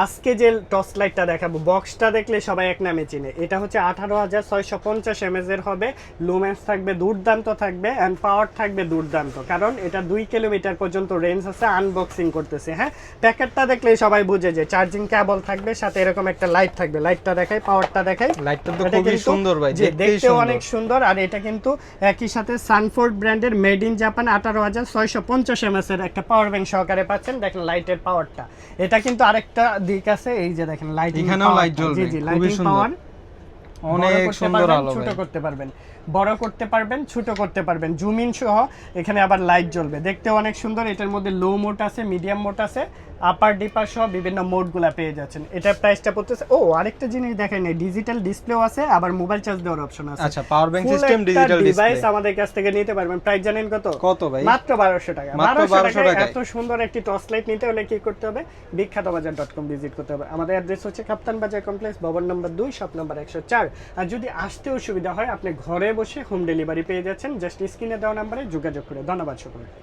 আজকে যে টর্চ লাইটটা দেখাবো, বক্সটা দেখলে সবাই এক নামে চিনে। এটা হচ্ছে 18,650 mAh এর হবে। লুমেন্স থাকবে দুর্দান্ত থাকবে, এন্ড পাওয়ার থাকবে দুর্দান্ত, কারণ এটা 2 কিলোমিটার পর্যন্ত রেঞ্জ আছে। আনবক্সিং করতেছে। হ্যাঁ, প্যাকেটটা দেখলে সবাই বুঝে যে চার্জিং কেবল থাকবে, সাথে এরকম একটা লাইট থাকবে। লাইটটা দেখাই, পাওয়ারটা দেখাই। লাইটটা তো খুবই সুন্দর ভাই, দেখতে অনেক সুন্দর। আর এটা কিন্তু একই সাথে সানফোর্ড ব্র্যান্ডের মেড ইন জাপান 18,650 mAh এর একটা পাওয়ার ব্যাংক সহকারে পাচ্ছেন। দেখেন লাইটের পাওয়ারটা, এটা কিন্তু আরেকটা দিক আছে। এই যে দেখেন লাইটিং, এখানেও লাইট জ্বলবে, জি জি, খুবই লাইটিং সুন্দর, পাওয়ার অনেক সুন্দর আলো, ছোট করতে পারবেন, বড় করতে পারবেন, ছোট করতে পারবেন, জুম ইন সহ। এখানে আবার লাইট জ্বলবে, দেখতে অনেক সুন্দর। এটার মধ্যে লো মোড আছে, মিডিয়াম মোড আছে, আপার ডিপার সহ বিভিন্ন মোডগুলা পেয়ে যাচ্ছেন। এটার প্রাইসটা পড়তেছে, ও আরেকটা জিনিস দেখেন, ডিজিটাল ডিসপ্লেও আছে, আবার মোবাইল চার্জ দেওয়ার অপশন আছে। আচ্ছা, power bank system, digital device display আমাদের কাছ থেকে নিতে পারবেন। প্রাইস জানেন কত? কত ভাই? মাত্র 1200 টাকা। মাত্র 1200 টাকা। এত সুন্দর একটি টর্চ লাইট নিতে হলে কি করতে হবে? বিখ্যাতবাজার.com ভিজিট করতে হবে। আমাদের অ্যাড্রেস হচ্ছে কাপ্তান বাজার কমপ্লেক্স, ভবন নম্বর 2, শপ নম্বর 104। আর যদি আসতে অসুবিধা হয়, আপনি ঘরে বসে হোম ডেলিভারি পেয়ে যাচ্ছেন। জাস্ট স্ক্রিনে দেওয়া নম্বরে যোগাযোগ করে। ধন্যবাদ সকলকে।